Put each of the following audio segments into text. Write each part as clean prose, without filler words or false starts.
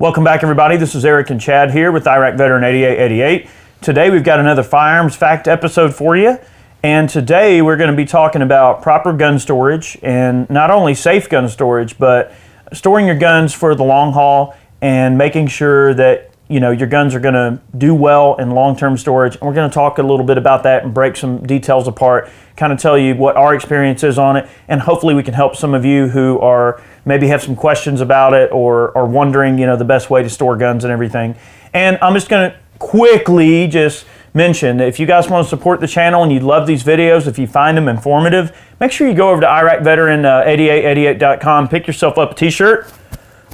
Welcome back, everybody. This is Eric and Chad here with Iraq Veteran 8888. Today we've got another firearms fact episode for you. And today we're going to be talking about proper gun storage, and not only safe gun storage, but storing your guns for the long haul and making sure that your guns are going to do well in long-term storage. And we're going to talk a little bit about that and break some details apart, kind of tell you what our experience is on it, and hopefully we can help some of you who are maybe have some questions about it or are wondering, the best way to store guns and everything. And I'm just going to quickly just mention that if you guys want to support the channel and you love these videos, if you find them informative, make sure you go over to IraqVeteran8888.com, pick yourself up a t-shirt,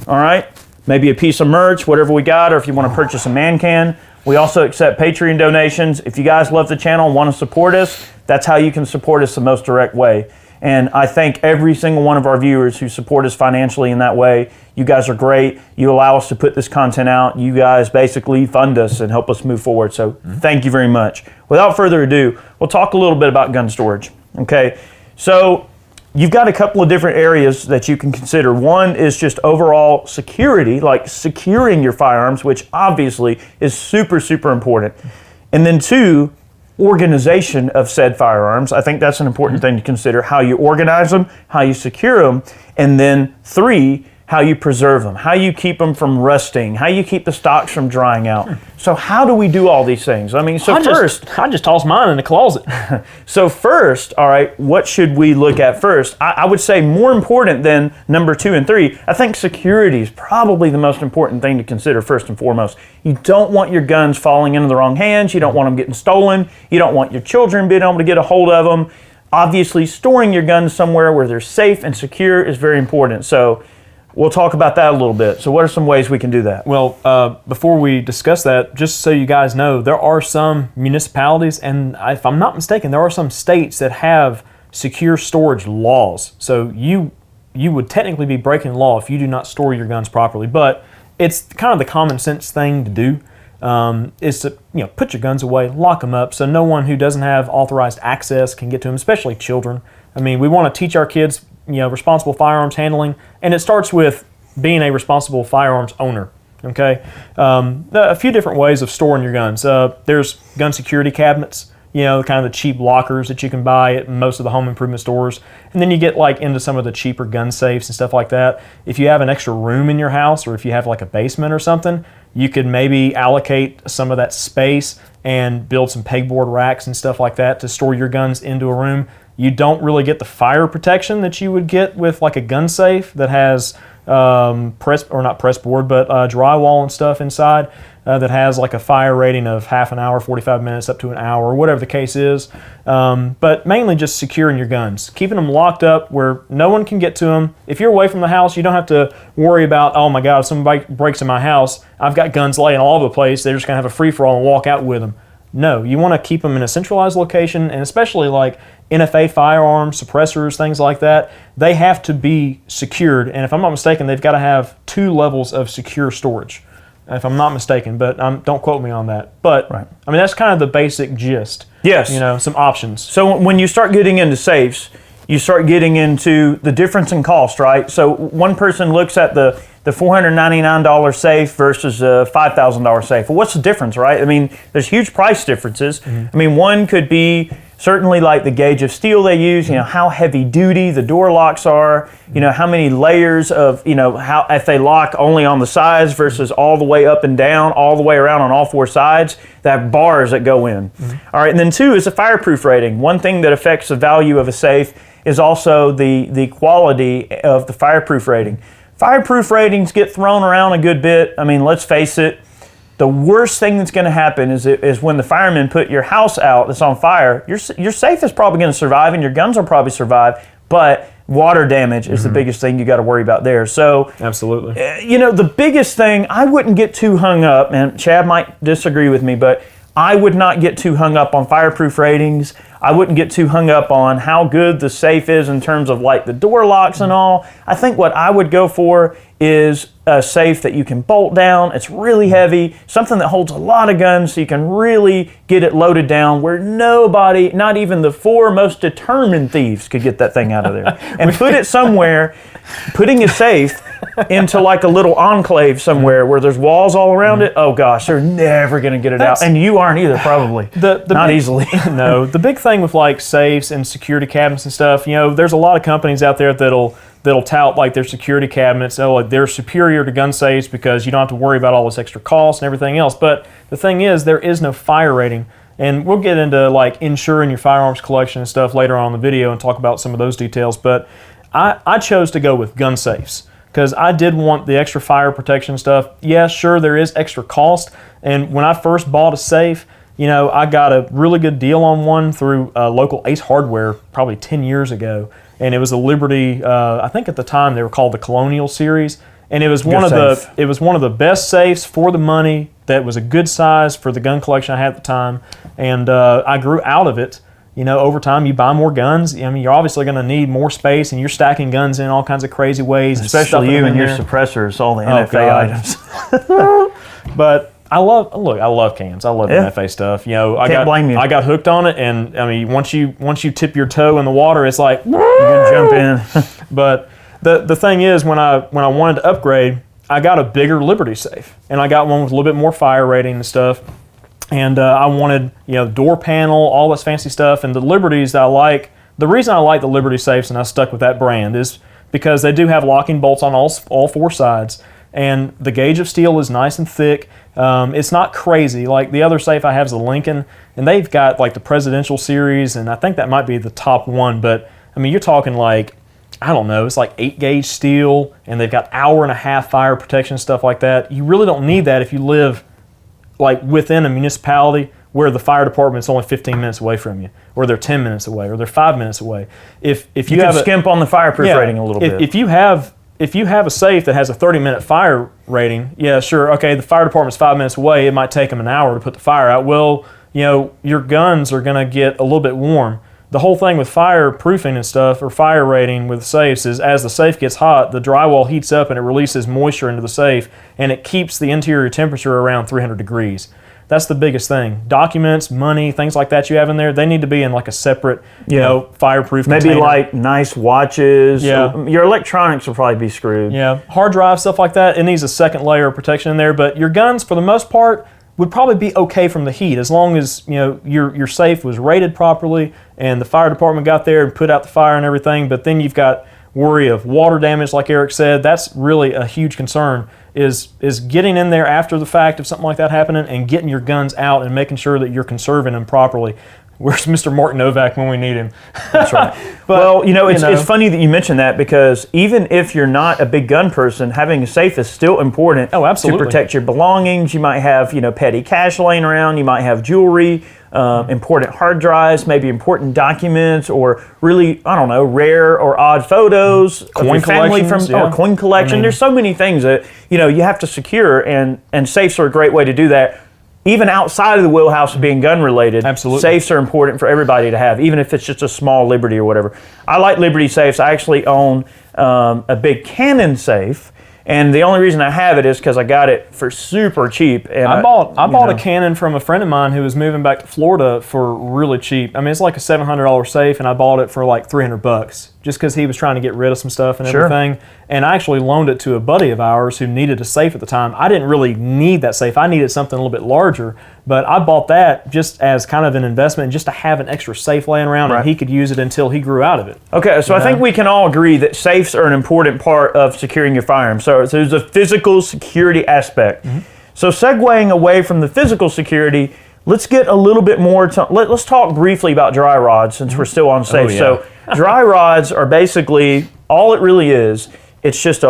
all right? Maybe a piece of merch, whatever we got, or if you want to purchase a man can. We also accept Patreon donations. If you guys love the channel and want to support us, that's how you can support us the most direct way. And I thank every single one of our viewers who support us financially in that way. You guys are great. You allow us to put this content out. You guys basically fund us and help us move forward. So thank you very much. Without further ado, we'll talk a little bit about gun storage. Okay, so you've got a couple of different areas that you can consider. One is just overall security, like securing your firearms, which obviously is super, super important. And then two, organization of said firearms. I think that's an important thing to consider, how you organize them, how you secure them, and then three, how you preserve them, how you keep them from rusting, how you keep the stocks from drying out. So how do we do all these things? I just toss mine in the closet. So first, all right, what should we look at first? I would say more important than number 2 and 3, I think security is probably the most important thing to consider first and foremost. You don't want your guns falling into the wrong hands. You don't want them getting stolen. You don't want your children being able to get a hold of them. Obviously, storing your guns somewhere where they're safe and secure is very important. So we'll talk about that a little bit. So what are some ways we can do that? Well, before we discuss that, just so you guys know, there are some municipalities, and if I'm not mistaken, there are some states that have secure storage laws. So you would technically be breaking the law if you do not store your guns properly. But it's kind of the common sense thing to do, is to put your guns away, lock them up, so no one who doesn't have authorized access can get to them, especially children. I mean, we want to teach our kids responsible firearms handling, and it starts with being a responsible firearms owner, okay? A few different ways of storing your guns. There's gun security cabinets, kind of the cheap lockers that you can buy at most of the home improvement stores. And then you get into some of the cheaper gun safes and stuff like that. If you have an extra room in your house, or if you have a basement or something, you could maybe allocate some of that space and build some pegboard racks and stuff like that to store your guns into a room. You don't really get the fire protection that you would get with a gun safe that has drywall and stuff inside, that has a fire rating of half an hour, 45 minutes, up to an hour, or whatever the case is. But mainly just securing your guns, keeping them locked up where no one can get to them. If you're away from the house, you don't have to worry about, oh my God, if somebody breaks in my house, I've got guns laying all over the place. They're just going to have a free-for-all and walk out with them. No, you want to keep them in a centralized location, and especially NFA firearms, suppressors, things like that, they have to be secured. And if I'm not mistaken, they've got to have 2 levels of secure storage, if I'm not mistaken, but don't quote me on that. But, right. I mean, that's kind of the basic gist. Yes. Some options. So when you start getting into safes, you start getting into the difference in cost, right? So one person looks at the $499 safe versus a $5,000 safe. Well, what's the difference, right? I mean, there's huge price differences. I mean, one could be certainly the gauge of steel they use, how heavy duty the door locks are, how many layers of, how if they lock only on the sides versus all the way up and down, all the way around on all 4 sides, they have bars that go in. All right, and then 2 is a fireproof rating. One thing that affects the value of a safe is also the quality of the fireproof rating. Fireproof ratings get thrown around a good bit. I mean, let's face it, the worst thing that's going to happen is when the firemen put your house out that's on fire, your safe is probably going to survive and your guns will probably survive, but water damage is the biggest thing you got to worry about there. So, absolutely. The biggest thing, I wouldn't get too hung up, and Chad might disagree with me, but I would not get too hung up on fireproof ratings. I wouldn't get too hung up on how good the safe is in terms of the door locks and all. I think what I would go for is a safe that you can bolt down. It's really heavy, something that holds a lot of guns, so you can really get it loaded down where nobody, not even the 4 most determined thieves, could get that thing out of there. And put it somewhere, putting a safe into like a little enclave somewhere where there's walls all around it. Oh gosh, they're never gonna get it out. And you aren't either, probably. Not easily. No, the big thing with like safes and security cabinets and stuff, you know, there's a lot of companies out there that'll tout like their security cabinets, like they're superior to gun safes because you don't have to worry about all this extra cost and everything else. But the thing is, there is no fire rating. And we'll get into like insuring your firearms collection and stuff later on in the video and talk about some of those details. But I chose to go with gun safes because I did want the extra fire protection stuff. Yeah, sure, there is extra cost. And when I first bought a safe, you know, I got a really good deal on one through local Ace Hardware probably 10 years ago. And it was a Liberty, I think at the time they were called the Colonial Series. And it was one of the best safes for the money, that was a good size for the gun collection I had at the time. And I grew out of it. You know, over time you buy more guns. I mean, you're obviously going to need more space, and you're stacking guns in all kinds of crazy ways. Especially you and your suppressors, all the NFA items. But I love cans. I love NFA stuff. You know, Can't blame you. I got hooked on it, and I mean, once you tip your toe in the water, it's like you can jump in. But the thing is, when I wanted to upgrade, I got a bigger Liberty safe, and I got one with a little bit more fire rating and stuff. And I wanted, you know, door panel, all this fancy stuff. And the Liberties that I like, the reason I like the Liberty safes and I stuck with that brand is because they do have locking bolts on all 4 sides. And the gauge of steel is nice and thick. It's not crazy. Like the other safe I have is the Lincoln, and they've got like the Presidential Series, and I think that might be the top one. But I mean, you're talking like, I don't know, it's like 8-gauge steel, and they've got 1.5-hour fire protection, stuff like that. You really don't need that if you live like within a municipality where the fire department's only 15 minutes away from you, or they're 10 minutes away, or they're 5 minutes away. If you can skimp on the fireproof rating a little bit. If you have a safe that has a 30-minute fire rating, yeah, sure, okay, the fire department's 5 minutes away, it might take them an hour to put the fire out. Well, you know, your guns are gonna get a little bit warm. The whole thing with fireproofing and stuff, or fire rating with safes, is as the safe gets hot, the drywall heats up and it releases moisture into the safe, and it keeps the interior temperature around 300 degrees. That's the biggest thing. Documents, money, things like that you have in there, they need to be in like a separate, you know, fireproof container. Maybe like nice watches. Yeah. Your electronics will probably be screwed. Yeah. Hard drive, stuff like that, it needs a second layer of protection in there, but your guns, for the most part, would probably be okay from the heat, as long as, you know, your safe was rated properly and the fire department got there and put out the fire and everything. But then you've got worry of water damage, like Eric said. That's really a huge concern, is getting in there after the fact of something like that happening and getting your guns out and making sure that you're conserving them properly. Where's Mr. Mark Novak when we need him? That's right. Well, it's funny that you mentioned that, because even if you're not a big gun person, having a safe is still important. Oh, absolutely. To protect your belongings. You might have, petty cash laying around. You might have jewelry, important hard drives, maybe important documents, or really, I don't know, rare or odd photos of your family or coin collection. I mean, there's so many things that, you have to secure, and safes are a great way to do that. Even outside of the wheelhouse of being gun related, absolutely, safes are important for everybody to have, even if it's just a small Liberty or whatever. I like Liberty safes. I actually own a big Canon safe, and the only reason I have it is because I got it for super cheap. And I bought a Canon from a friend of mine who was moving back to Florida for really cheap. I mean, it's like a $700 safe, and I bought it for like $300 just because he was trying to get rid of some stuff and everything. And I actually loaned it to a buddy of ours who needed a safe at the time. I didn't really need that safe. I needed something a little bit larger, but I bought that just as kind of an investment, just to have an extra safe laying around, and he could use it until he grew out of it. Okay, so I think we can all agree that safes are an important part of securing your firearms. So there's a physical security aspect. Mm-hmm. So segueing away from the physical security, let's get a little bit more, let's talk briefly about dry rods, since we're still on safe. So dry rods are basically, all it really is, it's just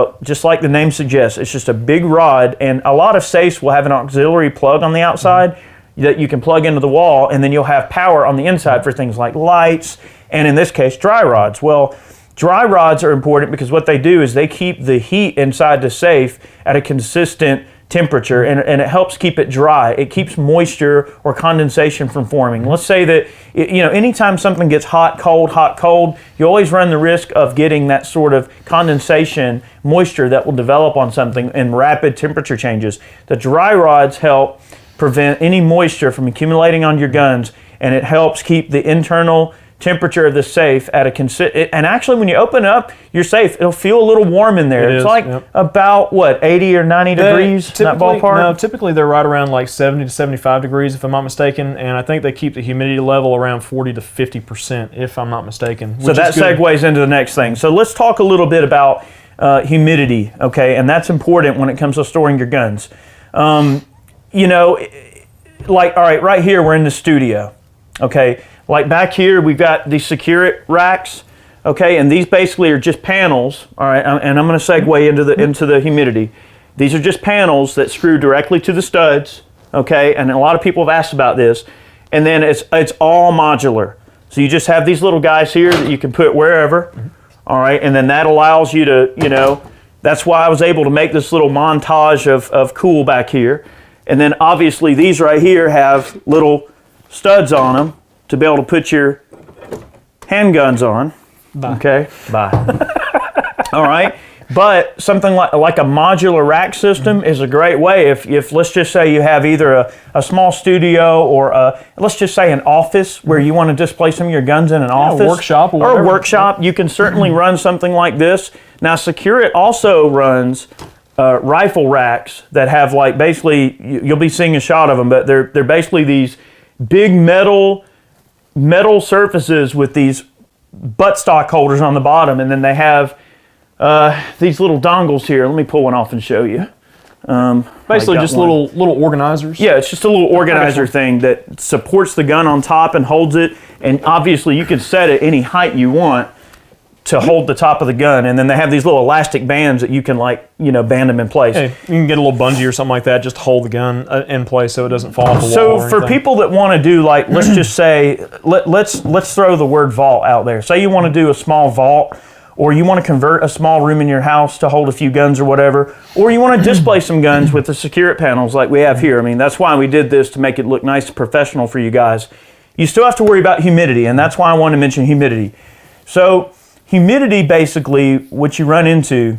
like the name suggests, it's just a big rod, and a lot of safes will have an auxiliary plug on the outside that you can plug into the wall, and then you'll have power on the inside for things like lights, and in this case, dry rods. Well, dry rods are important because what they do is they keep the heat inside the safe at a consistent temperature, and it helps keep it dry. It keeps moisture or condensation from forming. Let's say that, anytime something gets hot, cold, you always run the risk of getting that sort of condensation, moisture that will develop on something in rapid temperature changes. The dry rods help prevent any moisture from accumulating on your guns, and it helps keep the internal temperature of the safe at a and actually when you open up your safe, it'll feel a little warm in there. It's like about 80 or 90 degrees in that ballpark? No, typically they're right around like 70 to 75 degrees if I'm not mistaken, and I think they keep the humidity level around 40 to 50% if I'm not mistaken. So that segues into the next thing. So let's talk a little bit about humidity, okay? And that's important when it comes to storing your guns. All right, right here we're in the studio, okay? Like back here, we've got these secure racks, okay, and these basically are just panels, all right, and I'm going to segue into the humidity. These are just panels that screw directly to the studs, okay, and a lot of people have asked about this, and then it's all modular. So you just have these little guys here that you can put wherever, all right, and then that allows you to, that's why I was able to make this little montage of cool back here, and then obviously these right here have little studs on them to be able to put your handguns on. Bye. Okay. Bye. All right. But something like a modular rack system is a great way if let's just say you have either a small studio or let's just say an office where you want to display some of your guns in an office. A workshop or a workshop. You can certainly run something like this. Now Secure also runs rifle racks that have like basically, you'll be seeing a shot of them, but they're basically these big metal surfaces with these buttstock holders on the bottom, and then they have these little dongles here. Let me pull one off and show you. Basically just little organizers. Yeah, it's just a little organizer thing that supports the gun on top and holds it, and obviously you can set it any height you want to hold the top of the gun, and then they have these little elastic bands that you can band them in place. Hey, you can get a little bungee or something like that just to hold the gun in place so it doesn't fall off the wall. So for people that want to do let's just say, let's throw the word vault out there. Say you want to do a small vault, or you want to convert a small room in your house to hold a few guns or whatever, or you want to display some guns with the Secure panels like we have here. I mean, that's why we did this, to make it look nice and professional for you guys. You still have to worry about humidity, and that's why I want to mention humidity. So humidity, basically, what you run into,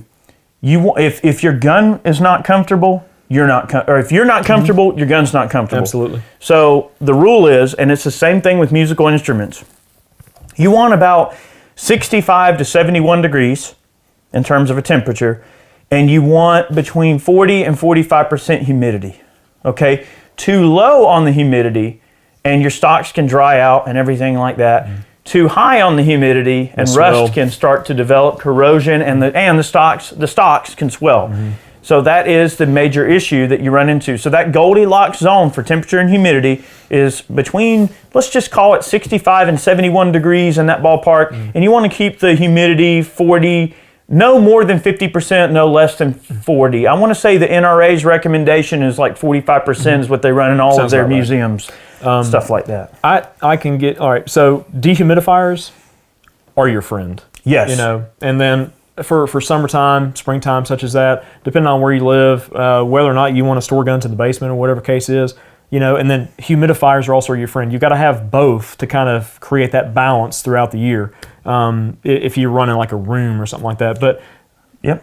if your gun is not comfortable, or if you're not comfortable, your gun's not comfortable. Absolutely. So the rule is, and it's the same thing with musical instruments, you want about 65 to 71 degrees in terms of a temperature, and you want between 40 and 45% humidity. Okay? Too low on the humidity, and your stocks can dry out and everything like that. Too high on the humidity and rust can start to develop, corrosion, and the stocks can swell. So that is the major issue that you run into. So that Goldilocks zone for temperature and humidity is between, let's just call it 65 and 71 degrees in that ballpark, and you want to keep the humidity 40, no more than 50%, no less than 40. I want to say the NRA's recommendation is like 45% is what they run in all of their museums. Stuff like that. I can get, all right, so dehumidifiers are your friend. Yes. And then for summertime, springtime, such as that, depending on where you live, whether or not you want to store guns in the basement or whatever case is, and then humidifiers are also your friend. You've got to have both to kind of create that balance throughout the year if you're running like a room or something like that. But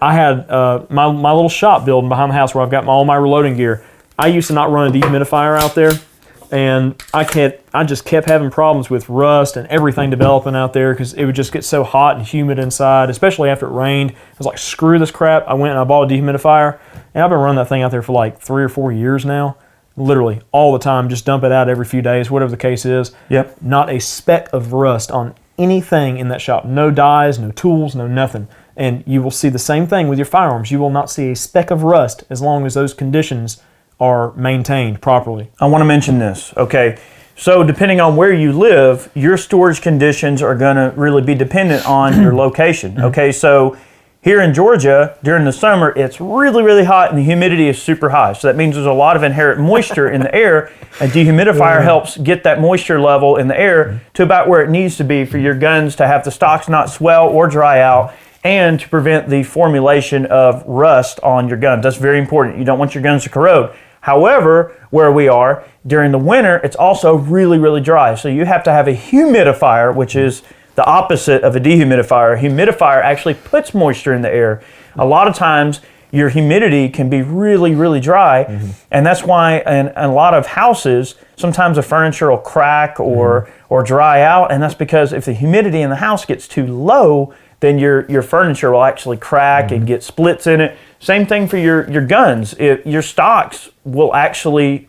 I had my little shop building behind the house where I've got all my reloading gear. I used to not run a dehumidifier out there. And I just kept having problems with rust and everything developing out there because it would just get so hot and humid inside, especially after it rained. I was like, screw this crap. I went and I bought a dehumidifier, and I've been running that thing out there for like 3 or 4 years now. Literally all the time, just dump it out every few days, whatever the case is. Yep. Not a speck of rust on anything in that shop. No dyes, no tools, no nothing. And you will see the same thing with your firearms. You will not see a speck of rust as long as those conditions are maintained properly. I want to mention this, okay? So depending on where you live, your storage conditions are going to really be dependent on your location, okay? So here in Georgia, during the summer, it's really, really hot and the humidity is super high. So that means there's a lot of inherent moisture in the air. A dehumidifier helps get that moisture level in the air to about where it needs to be for your guns to have the stocks not swell or dry out and to prevent the formulation of rust on your guns. That's very important. You don't want your guns to corrode. However, where we are during the winter, it's also really, really dry. So you have to have a humidifier, which is the opposite of a dehumidifier. A humidifier actually puts moisture in the air. A lot of times your humidity can be really, really dry. And that's why in a lot of houses, sometimes the furniture will crack or dry out. And that's because if the humidity in the house gets too low, then your furniture will actually crack and get splits in it. Same thing for your guns. Your stocks will actually,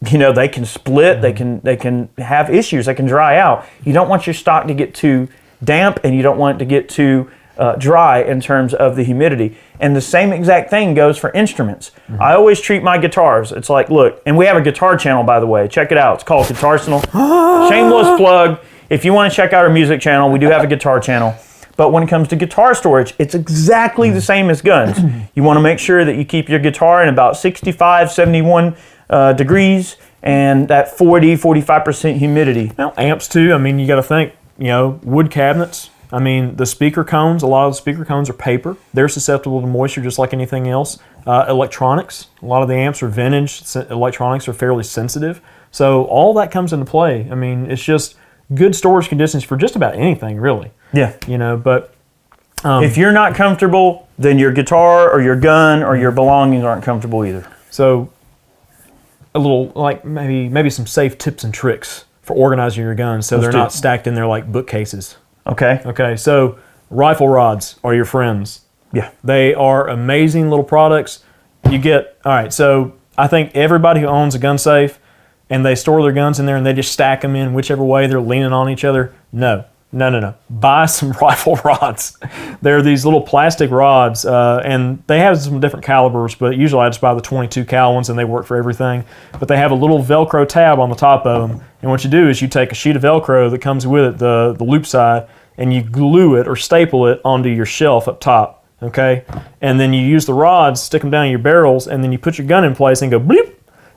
they can split, they can have issues, they can dry out. You don't want your stock to get too damp, and you don't want it to get too dry in terms of the humidity. And the same exact thing goes for instruments. I always treat my guitars, it's like, look, and we have a guitar channel, by the way. Check it out. It's called Guitarsenal. Shameless plug. If you want to check out our music channel, we do have a guitar channel. But when it comes to guitar storage, it's exactly the same as guns. You want to make sure that you keep your guitar in about 65, 71 degrees and that 40-45% humidity. Well, amps too. I mean, you got to think, wood cabinets. I mean, the speaker cones, a lot of the speaker cones are paper. They're susceptible to moisture just like anything else. Electronics, a lot of the amps are vintage. Electronics are fairly sensitive. So all that comes into play. I mean, it's just good storage conditions for just about anything, really. Yeah. But if you're not comfortable, then your guitar or your gun or your belongings aren't comfortable either. So a little, like maybe some safe tips and tricks for organizing your guns so they're not stacked in there like bookcases. Okay. So rifle rods are your friends. Yeah. They are amazing little products. So I think everybody who owns a gun safe and they store their guns in there and they just stack them in whichever way they're leaning on each other, no. Buy some rifle rods. They're these little plastic rods, and they have some different calibers, but usually I just buy the 22 cal ones and they work for everything. But they have a little Velcro tab on the top of them, and what you do is you take a sheet of Velcro that comes with it, the loop side, and you glue it or staple it onto your shelf up top, okay? And then you use the rods, stick them down your barrels, and then you put your gun in place and go bleep,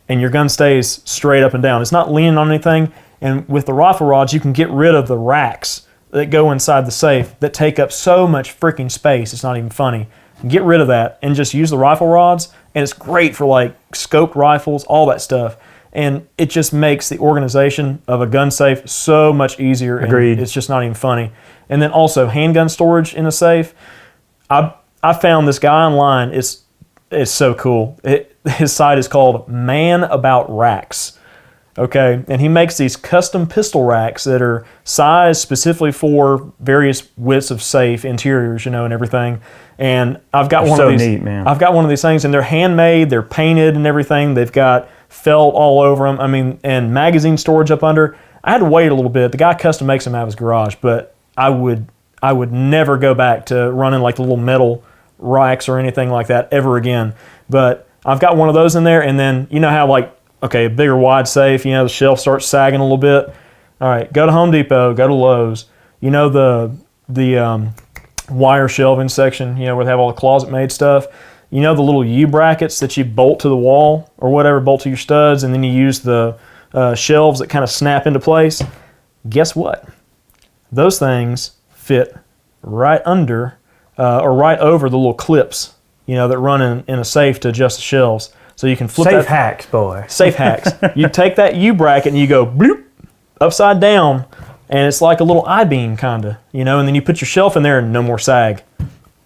and your gun stays straight up and down. It's not leaning on anything. And with the rifle rods, you can get rid of the racks that go inside the safe that take up so much freaking space. It's not even funny. Get rid of that and just use the rifle rods. And it's great for like scoped rifles, all that stuff. And it just makes the organization of a gun safe so much easier. Agreed. It's just not even funny. And then also handgun storage in a safe. I found this guy online. It's so cool. His site is called Man About Racks. Okay, and he makes these custom pistol racks that are sized specifically for various widths of safe interiors, and everything. And I've got one of these. Neat, man. I've got one of these things, and they're handmade. They're painted and everything. They've got felt all over them. I mean, and magazine storage up under. I had to wait a little bit. The guy custom makes them out of his garage, but I would never go back to running like the little metal racks or anything like that ever again. But I've got one of those in there, and then how a bigger wide safe, the shelf starts sagging a little bit. All right, go to Home Depot, go to Lowe's. The wire shelving section, where they have all the closet-made stuff. The little U-brackets that you bolt to the wall or whatever, bolt to your studs, and then you use the shelves that kind of snap into place. Guess what? Those things fit right under or right over the little clips, that run in a safe to adjust the shelves. So you can flip Safe hacks, boy. Safe hacks. You take that U-bracket and you go bloop, upside down, and it's like a little I-beam kind of, and then you put your shelf in there and no more sag.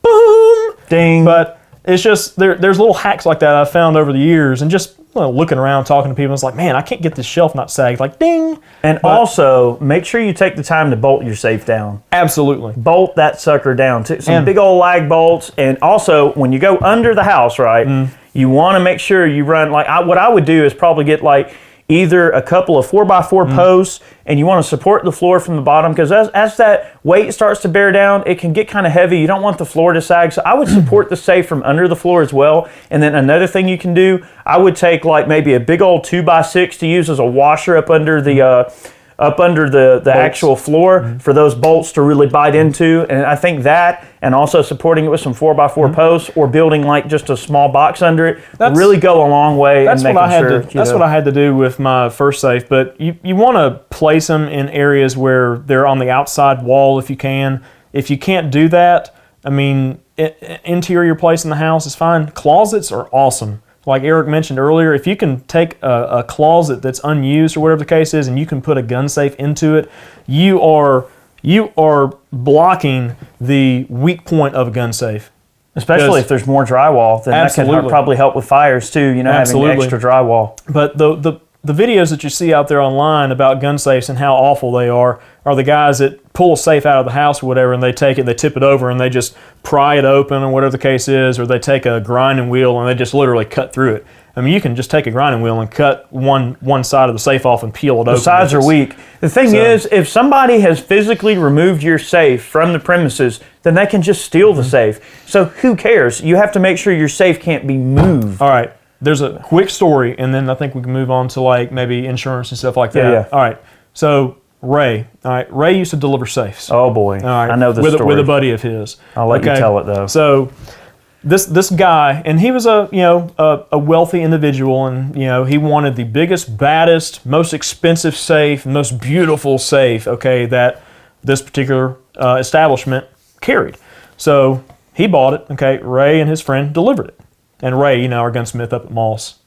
Boom! Ding. But it's just, there's little hacks like that I've found over the years, and just looking around, talking to people, it's like, man, I can't get this shelf not sagged. Like, ding! And also, make sure you take the time to bolt your safe down. Absolutely. Bolt that sucker down. Some big old lag bolts. And also, when you go under the house, right, you want to make sure you run, what I would do is probably get either a couple of 4x4 posts, and you want to support the floor from the bottom, because as that weight starts to bear down, it can get kind of heavy. You don't want the floor to sag, so I would support the safe from under the floor as well. And then another thing you can do, I would take maybe a big old 2x6 to use as a washer up under the actual floor for those bolts to really bite into. And I think that, and also supporting it with some 4x4 posts, or building just a small box under it, really go a long way. That's what I had to do with my first safe. But you want to place them in areas where they're on the outside wall if you can. If you can't do that, I mean, interior place in the house is fine. Closets are awesome. Like Eric mentioned earlier, if you can take a closet that's unused or whatever the case is, and you can put a gun safe into it, you are blocking the weak point of a gun safe. Especially if there's more drywall, then that can probably help with fires too, you know, having extra drywall. But the videos that you see out there online about gun safes and how awful they are the guys that pull a safe out of the house or whatever, and they take it, they tip it over, and they just pry it open or whatever the case is, or they take a grinding wheel and they just literally cut through it. I mean, you can just take a grinding wheel and cut one side of the safe off and peel it open. The sides are weak. The thing is, if somebody has physically removed your safe from the premises, then they can just steal the safe. So who cares? You have to make sure your safe can't be moved. All right. There's a quick story, and then I think we can move on to like maybe insurance and stuff like that. Yeah. All right. So Ray. All right. Ray used to deliver safes. Oh boy. All right. I know this story. With a buddy of his. I'll let you tell it though. So this guy, and he was a wealthy individual, and he wanted the biggest, baddest, most expensive safe, most beautiful safe, okay, that this particular establishment carried. So he bought it, okay. Ray and his friend delivered it. And Ray, our gunsmith up at Moss,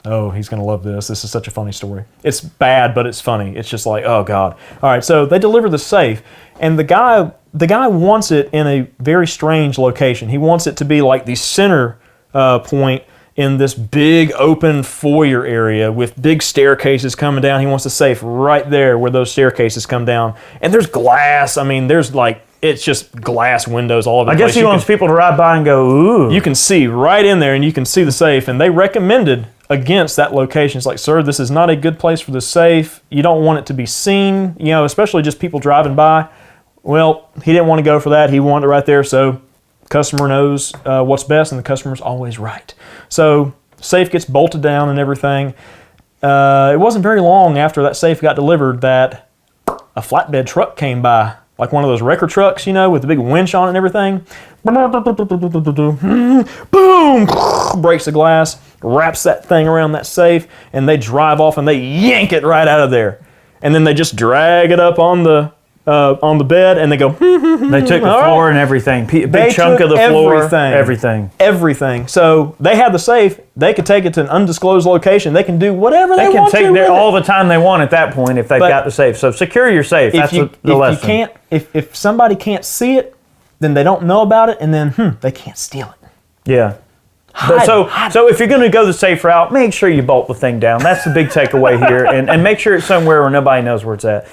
oh, he's going to love this. This is such a funny story. It's bad, but it's funny. It's just like, oh, God. All right, so they deliver the safe, and the guy wants it in a very strange location. He wants it to be like the center point in this big open foyer area with big staircases coming down. He wants the safe right there where those staircases come down. And there's glass. I mean, there's like, it's just glass windows all over the place. I guess he wants people to ride by and go, ooh. You can see right in there, and you can see the safe. And they recommended against that location. It's like, sir, this is not a good place for the safe. You don't want it to be seen, especially just people driving by. Well, he didn't want to go for that. He wanted it right there. So customer knows what's best, and the customer's always right. So safe gets bolted down and everything. It wasn't very long after that safe got delivered that a flatbed truck came by. Like one of those wrecker trucks, with the big winch on it and everything. Boom! Breaks the glass, wraps that thing around that safe, and they drive off and they yank it right out of there. And then they just drag it up on the bed, and they go. They took the floor and everything. Big chunk of the floor. Everything. So they had the safe. They could take it to an undisclosed location. They can do whatever they want to. They can take all the time they want at that point if they've got the safe. So secure your safe. That's the lesson. If somebody can't see it, then they don't know about it, and then they can't steal it. Yeah. So if you're going to go the safe route, make sure you bolt the thing down. That's the big takeaway here, and make sure it's somewhere where nobody knows where it's at.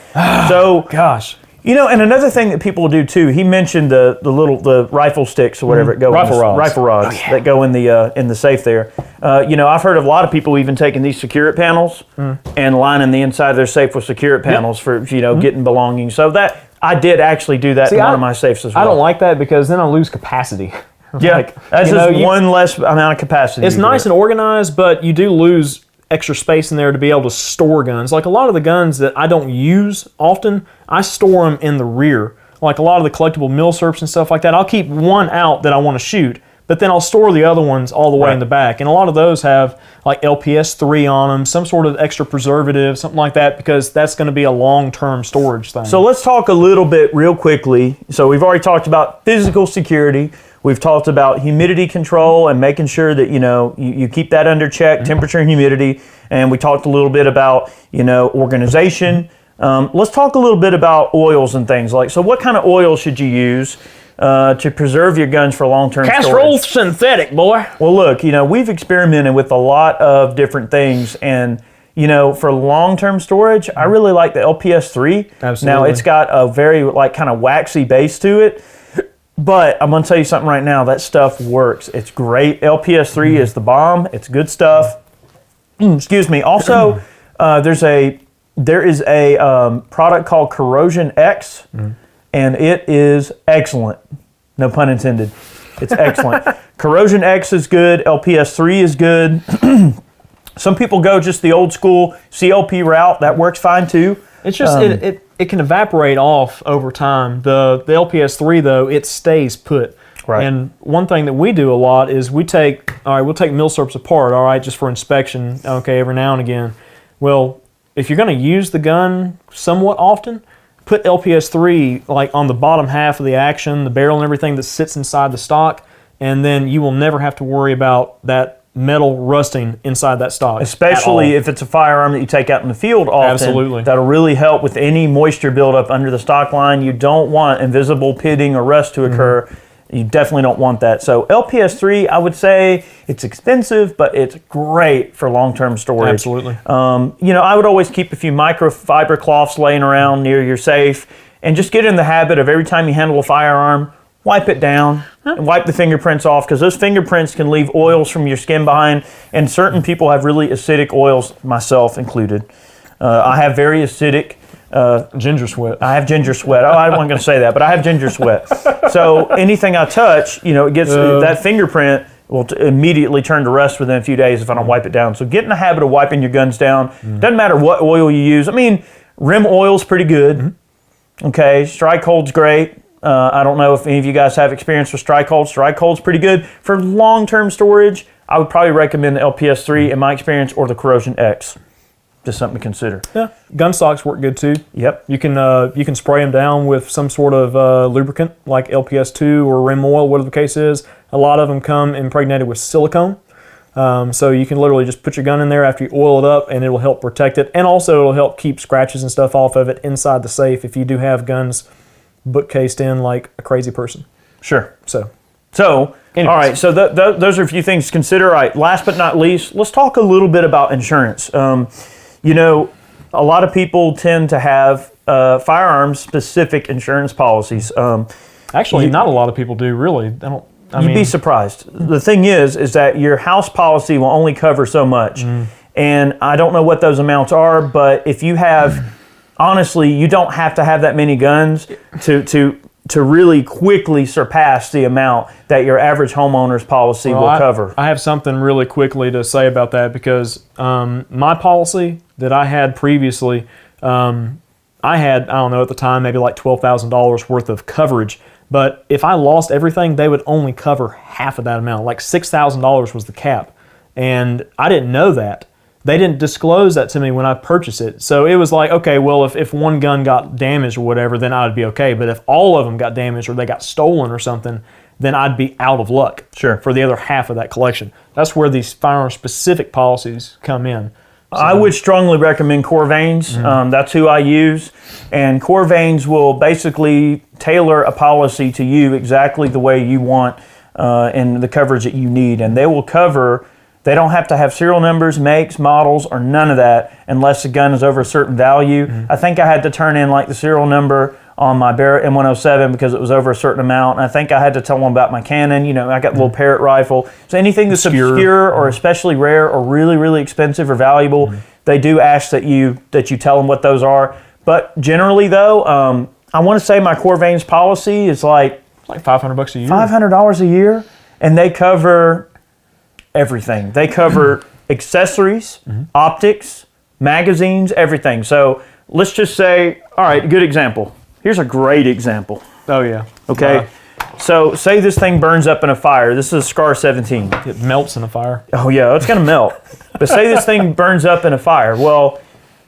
So, gosh. And another thing that people do too, he mentioned the rifle sticks or whatever rifle rods that go in the safe there. I've heard of a lot of people even taking these Security panels and lining the inside of their safe with Security panels for getting belongings. So that I did actually do that in one of my safes as well. I don't like that because then I lose capacity. Yeah, that's just one less amount of capacity. It's nice and organized, but you do lose extra space in there to be able to store guns. Like a lot of the guns that I don't use often, I store them in the rear. Like a lot of the collectible milsurps and stuff like that, I'll keep one out that I want to shoot, but then I'll store the other ones all the way in the back. And a lot of those have like LPS3 on them, some sort of extra preservative, something like that, because that's going to be a long-term storage thing. So let's talk a little bit real quickly. So we've already talked about physical security. We've talked about humidity control and making sure that you keep that under check, temperature and humidity. And we talked a little bit about organization. Let's talk a little bit about oils and things like. So what kind of oil should you use to preserve your guns for long-term storage? Castrol synthetic, boy. Well, look, we've experimented with a lot of different things, and for long-term storage, I really like the LPS3. Absolutely. Now it's got a very kind of waxy base to it. But I'm going to tell you something right now. That stuff works. It's great. LPS3 is the bomb. It's good stuff. Excuse me. Also, there is a product called Corrosion X, and it is excellent. No pun intended. It's excellent. Corrosion X is good. LPS3 is good. Some people go just the old school CLP route. That works fine too. It's just it can evaporate off over time. The LPS3 though, it stays put. Right. And one thing that we do a lot is we'll take milsurps apart, just for inspection, every now and again. Well, if you're going to use the gun somewhat often, put LPS3 like on the bottom half of the action, the barrel and everything that sits inside the stock, and then you will never have to worry about that metal rusting inside that stock. Especially if it's a firearm that you take out in the field often. Absolutely. That'll really help with any moisture buildup under the stock line. You don't want invisible pitting or rust to occur. You definitely don't want that. So LPS3, I would say it's expensive, but it's great for long-term storage. Absolutely. I would always keep a few microfiber cloths laying around near your safe and just get in the habit of every time you handle a firearm, wipe it down and wipe the fingerprints off, because those fingerprints can leave oils from your skin behind, and certain people have really acidic oils, myself included. I have very acidic ginger sweat. I have ginger sweat. Oh, I wasn't going to say that, but I have ginger sweat. So anything I touch, it gets that fingerprint will immediately turn to rust within a few days if I don't wipe it down. So get in the habit of wiping your guns down. Doesn't matter what oil you use. I mean, rim oil's pretty good. Okay, Strike Hold's great. I don't know if any of you guys have experience with Strike Hold. Strike Hold's pretty good. For long-term storage, I would probably recommend the LPS3 in my experience, or the Corrosion X. Just something to consider. Yeah, gun stocks work good too. Yep. You can spray them down with some sort of lubricant like LPS2 or rim oil, whatever the case is. A lot of them come impregnated with silicone. So you can literally just put your gun in there after you oil it up, and it'll help protect it. And also it'll help keep scratches and stuff off of it inside the safe if you do have guns bookcased in like a crazy person. Sure. So anyways. All right, so those are a few things to consider. All right, last but not least, let's talk a little bit about insurance. A lot of people tend to have firearms-specific insurance policies. Actually, not a lot of people do, really. You'd be surprised. The thing is that your house policy will only cover so much. And I don't know what those amounts are, but if you have, honestly, you don't have to have that many guns to really quickly surpass the amount that your average homeowner's policy will cover. I have something really quickly to say about that, because my policy that I had previously, I had, I don't know, at the time, maybe like $12,000 worth of coverage. But if I lost everything, they would only cover half of that amount. Like $6,000 was the cap. And I didn't know that. They didn't disclose that to me when I purchased it. So it was like, okay, well, if one gun got damaged or whatever, then I'd be okay. But if all of them got damaged or they got stolen or something, then I'd be out of luck for the other half of that collection. That's where these firearm-specific policies come in. So, I would strongly recommend Corvains. That's who I use. And Corvains will basically tailor a policy to you exactly the way you want and the coverage that you need. And they will cover, they don't have to have serial numbers, makes, models, or none of that unless the gun is over a certain value. I think I had to turn in like the serial number on my Barrett M107 because it was over a certain amount. And I think I had to tell them about my Canon. I got a little Parrot rifle. So anything that's obscure or especially rare or really, really expensive or valuable, they do ask that you tell them what those are. But generally, though, I want to say my Corvains policy is like $500 a year. $500 a year, and they cover everything. They cover accessories, optics, magazines, everything. So let's just say, all right, good example. Here's a great example. Oh, yeah. Okay. So say this thing burns up in a fire. This is a Scar 17. It melts in a fire. Oh, yeah, it's going to melt. But say this thing burns up in a fire. Well,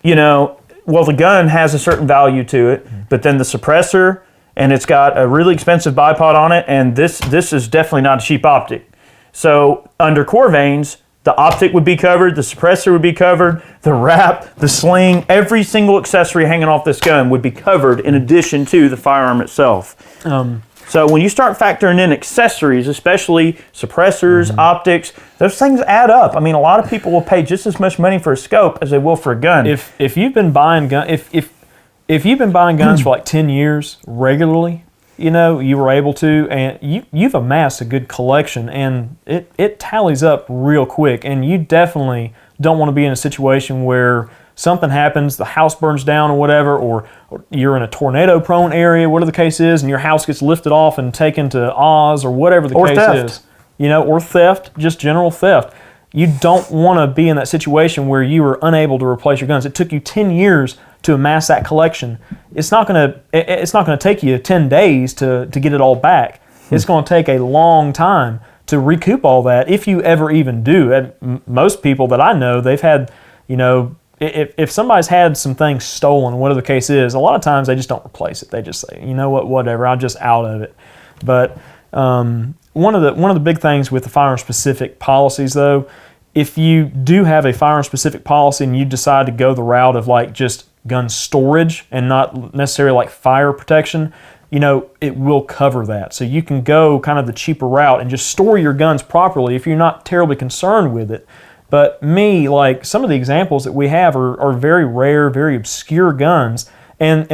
the gun has a certain value to it, but then the suppressor, and it's got a really expensive bipod on it, and this is definitely not a cheap optic. So under Corvains, the optic would be covered, the suppressor would be covered, the wrap, the sling, every single accessory hanging off this gun would be covered in addition to the firearm itself. So when you start factoring in accessories, especially suppressors, optics, those things add up. I mean, a lot of people will pay just as much money for a scope as they will for a gun. If you've been buying if you've been buying guns for like 10 years regularly, you were able to, and you've amassed a good collection, and it tallies up real quick. And you definitely don't want to be in a situation where something happens, the house burns down or whatever, or you're in a tornado-prone area, whatever the case is, and your house gets lifted off and taken to Oz or whatever the case is. Or theft, just general theft. You don't want to be in that situation where you were unable to replace your guns. It took you 10 years to amass that collection. It's not going to take you 10 days to get it all back. It's going to take a long time to recoup all that, if you ever even do. And most people that I know, they've had, if somebody's had some things stolen, whatever the case is, a lot of times they just don't replace it. They just say, you know what, whatever, I'm just out of it. But one of the big things with the firearm specific policies, though, if you do have a firearm specific policy and you decide to go the route of like just gun storage and not necessarily like fire protection, you know, it will cover that. So you can go kind of the cheaper route and just store your guns properly if you're not terribly concerned with it. But like some of the examples that we have are very rare, very obscure guns, and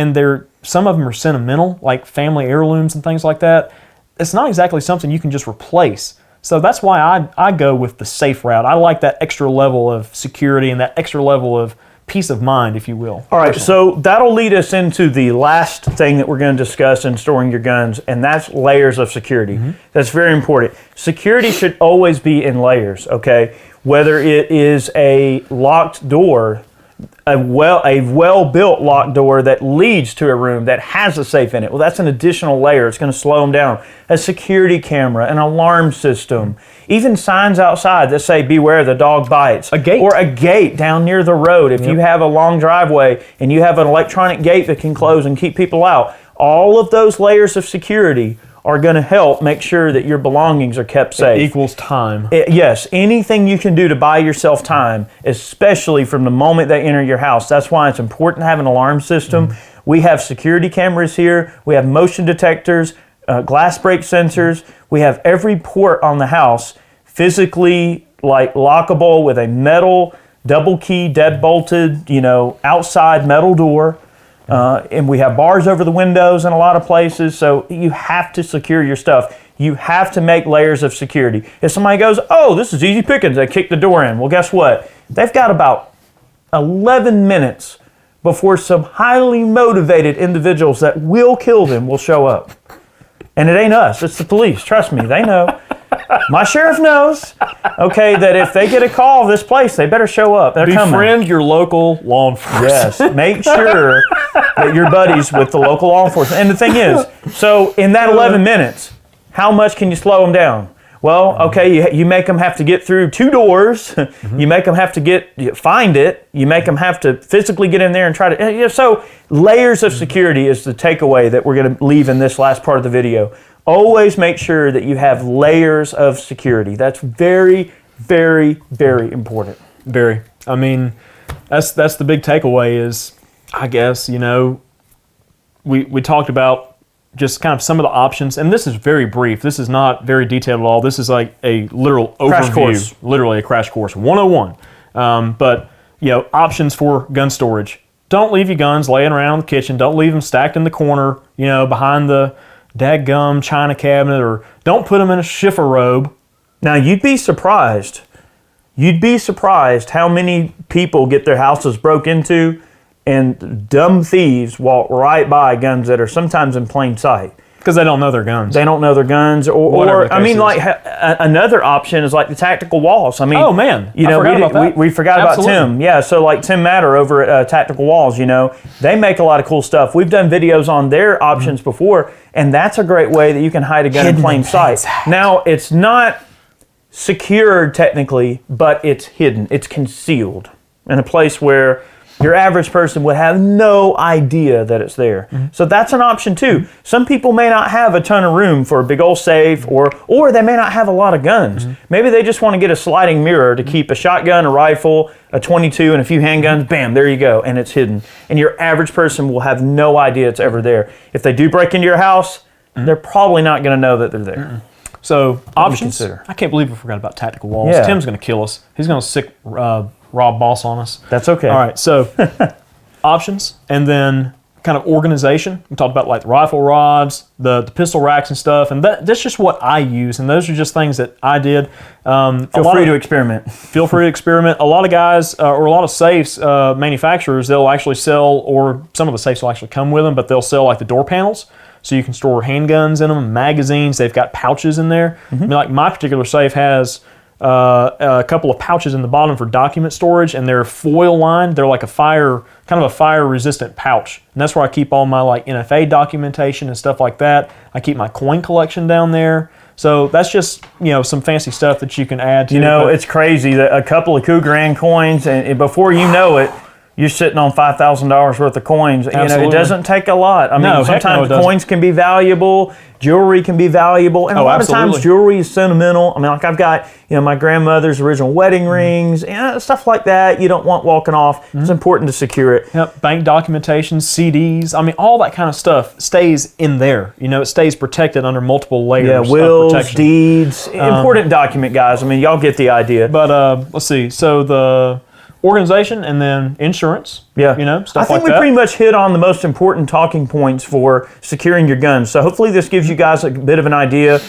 some of them are sentimental, like family heirlooms and things like that. It's not exactly something you can just replace. So that's why I go with the safe route. I like that extra level of security and that extra level of peace of mind, if you will. All right, so that'll lead us into the last thing that we're going to discuss in storing your guns, and that's layers of security. That's very important. Security should always be in layers, okay? Whether it is a locked door, a well-built locked door that leads to a room that has a safe in it. Well, that's an additional layer. It's going to slow them down. A security camera, an alarm system, even signs outside that say, beware, the dog bites. A gate. Or a gate down near the road. If you have a long driveway and you have an electronic gate that can close and keep people out, all of those layers of security are going to help make sure that your belongings are kept safe. It equals time. Yes, anything you can do to buy yourself time, especially from the moment they enter your house. That's why it's important to have an alarm system. We have security cameras here. We have motion detectors, glass break sensors. We have every port on the house physically like lockable with a metal double key, dead bolted, outside metal door. And we have bars over the windows in a lot of places, so you have to secure your stuff. You have to make layers of security. If somebody goes, oh, this is easy pickings, they kick the door in. Well, guess what? They've got about 11 minutes before some highly motivated individuals that will kill them will show up. And it ain't us, it's the police. Trust me, they know. My sheriff knows, okay, that if they get a call of this place, they better show up. They're coming. Befriend your local law enforcement. Yes, make sure that you're buddies with the local law enforcement. And the thing is, so in that 11 minutes, how much can you slow them down? Well, okay, you make them have to get through 2 doors. You make them have to find it. You make them have to physically get in there and try to. So layers of security is the takeaway that we're going to leave in this last part of the video. Always make sure that you have layers of security. That's very, very, very important. Very. I mean, that's the big takeaway is, I guess, we talked about just kind of some of the options, and this is very brief. This is not very detailed at all. This is like a literal crash overview. Course. Literally a crash course, 101. But, options for gun storage. Don't leave your guns laying around the kitchen. Don't leave them stacked in the corner, behind the dadgum china cabinet, or don't put them in a shiffer robe. Now, you'd be surprised how many people get their houses broke into and dumb thieves walk right by guns that are sometimes in plain sight. Because they don't know their guns. They don't know their guns, or another option is like the tactical walls. I mean, oh man, we forgot about Tim. Yeah, so like Tim Matter over at Tactical Walls, they make a lot of cool stuff. We've done videos on their options before, and that's a great way that you can hide a gun in plain sight. Now, it's not secured technically, but it's hidden. It's concealed in a place where your average person would have no idea that it's there. So that's an option too. Some people may not have a ton of room for a big old safe, or they may not have a lot of guns. Maybe they just want to get a sliding mirror to keep a shotgun, a rifle, a 22, and a few handguns. Bam, there you go, and it's hidden. And your average person will have no idea it's ever there. If they do break into your house, they're probably not going to know that they're there. So options. I can't believe we forgot about Tactical Walls. Yeah. Tim's going to kill us. He's going to sick Rob Boss on us. That's okay. All right, so options, and then kind of organization. We talked about like the rifle rods, the pistol racks and stuff, and that's just what I use, and those are just things that I did. Feel free to experiment. Feel free to experiment. A lot of guys, or a lot of safes, manufacturers, they'll actually sell, or some of the safes will actually come with them, but they'll sell like the door panels, so you can store handguns in them, magazines. They've got pouches in there. I mean, like my particular safe has a couple of pouches in the bottom for document storage, and they're foil lined. They're like a fire resistant pouch, and that's where I keep all my like NFA documentation and stuff like that. I keep my coin collection down there. So that's just some fancy stuff that you can add to. It's crazy that a couple of Cougaran coins, and before you know it, you're sitting on $5,000 worth of coins. You know, Absolutely. it doesn't take a lot. I mean, No, heck no, sometimes it doesn't. coins can be valuable, jewelry can be valuable, and a lot of absolutely. times jewelry is sentimental. I mean, like I've got, you know, my grandmother's original wedding rings, and stuff like that. You don't want walking off. It's important to secure it. Yep, bank documentation, CDs. I mean, all that kind of stuff stays in there. You know, it stays protected under multiple layers Yeah, of wills, protection. deeds, important document, guys. I mean, y'all get the idea. But let's see. So the organization and then insurance. Yeah, you know, stuff I think like we that. pretty much hit on the most important talking points for securing your guns. So hopefully this gives you guys a bit of an idea.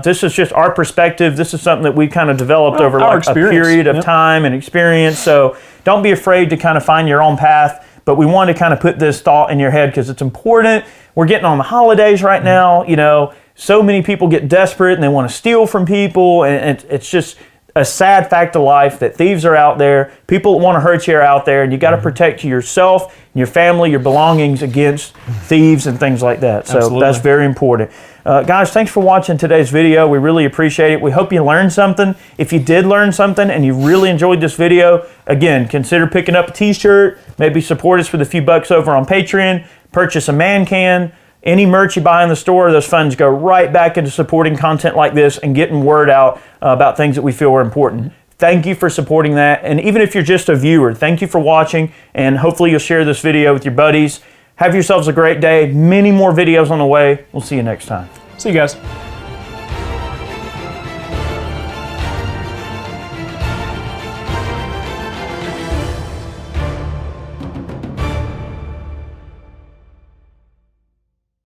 This is just our perspective. This is something that we kind of developed over our like a experience. period of Yep. time and experience. So don't be afraid to kind of find your own path. But we want to kind of put this thought in your head because it's important. We're getting on the holidays right now. You know, so many people get desperate and they want to steal from people, and it's just a sad fact of life that thieves are out there. People that want to hurt you are out there, and you got to protect yourself, your family, your belongings against thieves and things like that. So Absolutely. that's very important. Guys, thanks for watching today's video. We really appreciate it. We hope you learned something. If you did learn something and you really enjoyed this video, again, consider picking up a t-shirt, maybe support us with a few bucks over on Patreon, purchase a man can. Any merch you buy in the store, those funds go right back into supporting content like this and getting word out about things that we feel are important. Thank you for supporting that. And even if you're just a viewer, thank you for watching, and hopefully you'll share this video with your buddies. Have yourselves a great day. Many more videos on the way. We'll see you next time. See you guys.